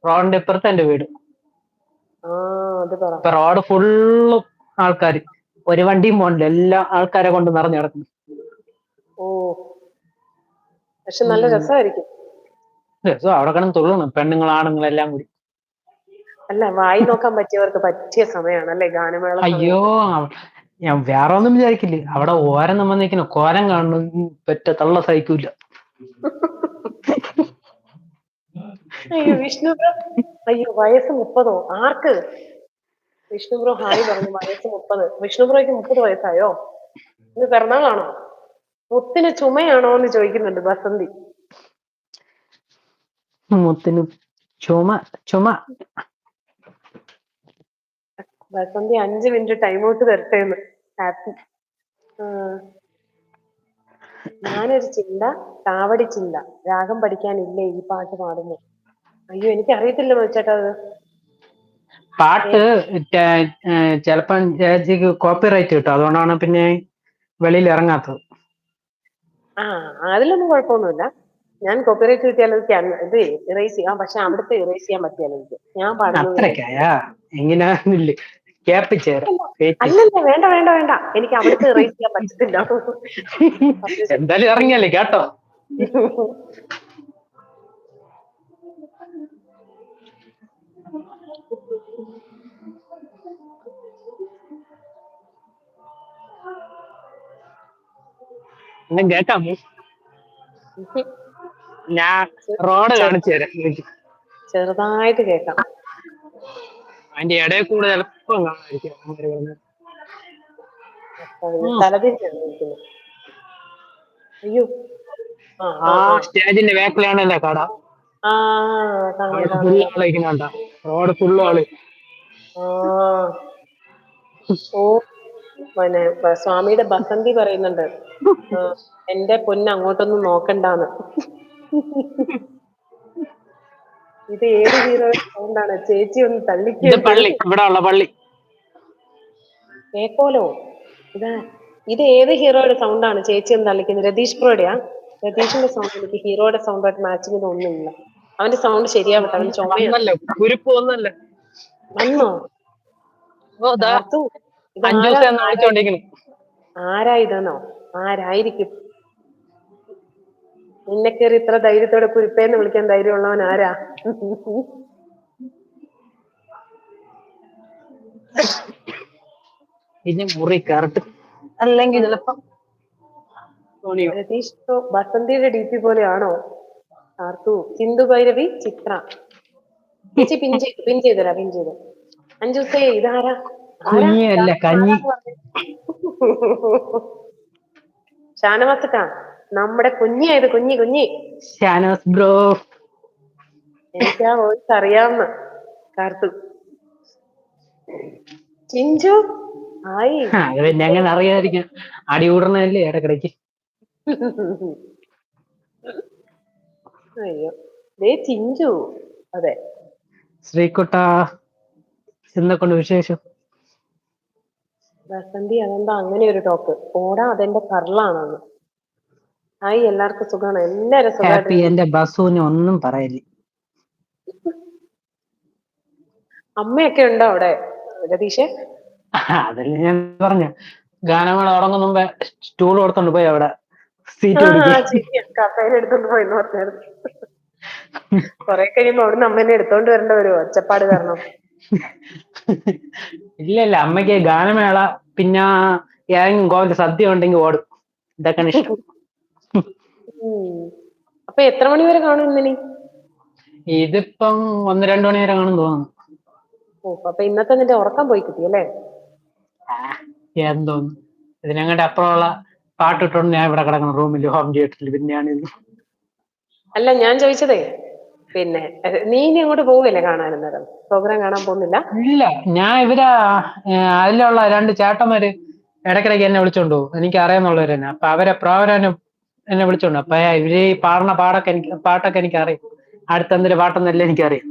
റോഡിന്റെ ഇപ്പുറത്ത് എന്റെ വീട്. അത് പറ. ഇപ്പൊ റോഡ് ഫുള്ളും ആൾക്കാർ, ഒരു വണ്ടിയും പോകണില്ല, എല്ലാ ആൾക്കാരെ കൊണ്ട് നിറഞ്ഞു കിടക്കുന്നു. ഓ, പക്ഷെ നല്ല രസമായിരിക്കും. രസം അവിടെ കിടന്ന് തുള്ളണം, പെണ്ണുങ്ങൾ ആണുങ്ങൾ എല്ലാം കൂടി. അല്ല, വായി നോക്കാൻ പറ്റിയവർക്ക് പറ്റിയ സമയമാണ് അല്ലെ ഗാനമേള അയ്യോ, ഞാൻ വേറെ ഒന്നും വിചാരിക്കില്ലേ, അവിടെ ഓരം നമ്മൾ നിൽക്കുന്ന കോരം കാണുന്നു, പെറ്റ തള്ള സഹിക്കൂല. അയ്യോ വിഷ്ണു ബ്രോ, അയ്യോ വയസ്സ് 30 ആർക്ക്? വിഷ്ണു ബ്രോ ഹായ് പറഞ്ഞു, വയസ്സ് 30. വിഷ്ണു ബ്രോയ്ക്ക് 30 വയസ്സായോ? ഇത് പിറന്നാളാണോ? മുത്തിന് ചുമയാണോ എന്ന് ചോദിക്കുന്നുണ്ട് ബസന്തി. മുത്തിന് ചുമ ചുമ. ബസന്തി 5 മിനിറ്റ് ടൈം ഔട്ട് തരട്ടേന്ന്. ഹാപ്പി. ഞാനൊരു ചിന്ത, കാവടി ചിന്ത, രാഗം പഠിക്കാനില്ലേ ഈ പാട്ട് പാടുന്നു. അയ്യോ എനിക്ക് അറിയത്തില്ല ചേട്ടാ അത്. പാട്ട് ചിലപ്പം ചേച്ചിക്ക് കോപ്പിറൈറ്റ് കിട്ടും, അതുകൊണ്ടാണ് പിന്നെ വെളിയിൽ ഇറങ്ങാത്തത്. അതിലൊന്നും കുഴപ്പമൊന്നുമില്ല. ഞാൻ കോപ്പിറൈറ്റ് കിട്ടിയാൽ ഇത് ഇറേസ് ചെയ്യാം, പക്ഷെ അവിടുത്തെ ഇറേസ് ചെയ്യാൻ പറ്റിയാലും എനിക്ക് ഞാൻ പാടുന്നത് അത്രക്കായാ എങ്ങനെയാന്നില്ല കേപ്പിച്ചേരാ. അല്ലല്ല, വേണ്ട വേണ്ട വേണ്ട, എനിക്ക് അവിടുത്തെ ഇറേസ് ചെയ്യാൻ പറ്റത്തില്ല. എന്തായാലും ഇറങ്ങിയല്ലേ കേട്ടോ. കേക്കാമോ? ഞാൻ റോഡ് കാണിച്ചു തരാം. ചെറുതായിട്ട് കേക്കാം. അതിന്റെ ഇടയിൽ കൂടെ എളുപ്പം കാണാതിരിക്കും. തലതിരിഞ്ഞിരിക്കുന്നു. അയ്യോ, സ്റ്റേജിന്റെ ബാക്കിലാണല്ലേ കട. ഫുള്ള് ആളിരിക്കുന്നുണ്ട, റോഡ് ഫുള്ള് ആള്. ഓ, പിന്നെ സ്വാമിയുടെ ബസന്തി പറയുന്നുണ്ട്, എന്റെ പൊന്ന് അങ്ങോട്ടൊന്നും നോക്കണ്ടാന്ന്. ഇത് ഏത് ഹീറോയുടെ സൗണ്ടാണ്? ചേച്ചി ഒന്ന് തള്ളിക്കോ. പള്ളി, ഇവിടെ ഉള്ള പള്ളി കേക്കോലോ. ഇത് ഏത് ഹീറോയുടെ സൗണ്ടാണ് ചേച്ചി ഒന്ന് തള്ളിക്കുന്നത്? രതീഷ് പ്രോയുടെയാ? രതീഷിന്റെ സൗണ്ട് എനിക്ക് ഹീറോയുടെ സൗണ്ടായിട്ട് മാച്ചിങ് തോന്നുന്നില്ല. അവന്റെ സൗണ്ട് ശരിയാവട്ടെ, അവന് ചുമയാണ്. കുരിപ്പ് ഒന്നല്ല വന്നോ? ആരാ ഇതെന്നോ? ആരായിരിക്കും? നിന്നെ കയറി ഇത്ര ധൈര്യത്തോടെ കുരിപ്പേന്ന് വിളിക്കാൻ ധൈര്യമുള്ളവൻ ആരാ? പിന്നെ മുറി കറക്റ്റ് അല്ലെങ്കിൽ ചിലപ്പം രതീഷ് ബസന്തിയുടെ DP പോലെയാണോ? ആർത്തു, സിന്ധു ഭൈരവി, ചിത്ര. ചേച്ചി പിൻ ചെയ്തരാ. അഞ്ജുസേ ഇതാരാ? കുഞ്ഞിയല്ല കഞ്ഞി. ഷാനവാസക്ക, നമ്മുടെ കുഞ്ഞിയായത്, കുഞ്ഞി. ഷാനവാസ് ബ്രോ, എനിക്ക് ആ വോയിസ് അറിയാവുന്ന. കാർത്തു, ചിഞ്ചു ഹായ്. അത് പിന്നെ അങ്ങനെ അറിയാതിരിക്കും, അടി കൂടണല്ലേ ഇടക്കിടയ്ക്ക്. അയ്യോ, ചിഞ്ചു. അതെ, ശ്രീകുട്ട എന്തൊക്കെയുണ്ട് വിശേഷം? ബസന്തി അതെന്താ അങ്ങനെ ഒരു ടോക്ക്? ഓടാ, അതെന്റെ കർളാണെന്ന്. ഹായ്, എല്ലാവർക്കും സുഖമാണ്? എല്ലാരും ഹാപ്പി. സുഖമായിട്ട്. എന്റെ ബസുവിന് ഒന്നും പറയില്ല. അമ്മയൊക്കെ ഉണ്ടോ അവിടെ രതീഷേ? അതല്ലേ ഞാൻ പറഞ്ഞ, ഗാനമേള തുടങ്ങുന്ന മുമ്പേ സ്റ്റൂൾ കൊടുത്തോണ്ട് പോയി അവിടെ സീറ്റ് എടുത്തോണ്ട് പോയെന്ന് പറഞ്ഞായിരുന്നു. കൊറേ കഴിയുമ്പോ അവിടുന്ന് അമ്മേനെ എടുത്തോണ്ട് വരേണ്ട വരുമോ ഒച്ചപ്പാട് കാരണം? ഇല്ല, അമ്മയ്ക്ക് ഗാനമേള പിന്നെ ഏതെങ്കിലും കോവിന്റെ സദ്യ ഉണ്ടെങ്കിൽ ഓടും. ഇതൊക്കെയാണ് ഇഷ്ടം. അപ്പൊ എത്ര മണി വരെ കാണും ഇന്നിനി? ഇതിപ്പം 1-2 മണി വരെ കാണും തോന്നുന്നു. അപ്പൊ ഇന്നത്തെ നിന്റെ ഉറക്കം പോയി കിട്ടിയല്ലേ? എന്തോന്നു, ഇതിനങ്ങോട്ട് അപ്പുറമുള്ള പാട്ടിട്ടോണ്ട് ഞാൻ ഇവിടെ കിടക്കണം റൂമിൽ, ഹോം തിയേറ്ററിൽ. പിന്നെയാണ് അല്ല, ഞാൻ ചോദിച്ചതേ, പിന്നെ നീ ഇനി അങ്ങോട്ട് പോവില്ലേ കാണാൻ? പ്രോഗ്രാം കാണാൻ പോകുന്നില്ല? ഇല്ല, ഞാൻ അതിലുള്ള 2 ചേട്ടന്മാര് ഇടയ്ക്കിടയ്ക്ക് എന്നെ വിളിച്ചോണ്ട് പോകും, എനിക്ക് അറിയാന്നുള്ളവര് തന്നെ. അപ്പൊ അവരെ പ്രോഗ്രാം എന്നെ വിളിച്ചോണ്ട്, അപ്പൊ ഇവര് പാടുന്ന പാട്ടൊക്കെ എനിക്കറിയാം. അടുത്തെന്തൊരു പാട്ടെന്നല്ല എനിക്കറിയാം.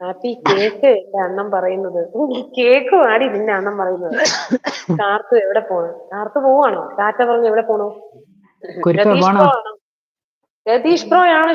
ഹാപ്പി, കേക്ക് എന്റെ അണ്ണൻ പറയുന്നത്. കേക്കും ആടി നിന്റെ അണ്ണൻ പറയുന്നത്. കാർത്തു എവിടെ പോണു? കാർത്തു പോവാണോ? ടാറ്റ പറഞ്ഞ് എവിടെ പോണു? രതീഷ് പ്രോ ആണോ? രതീഷ് പ്രോ ആണ്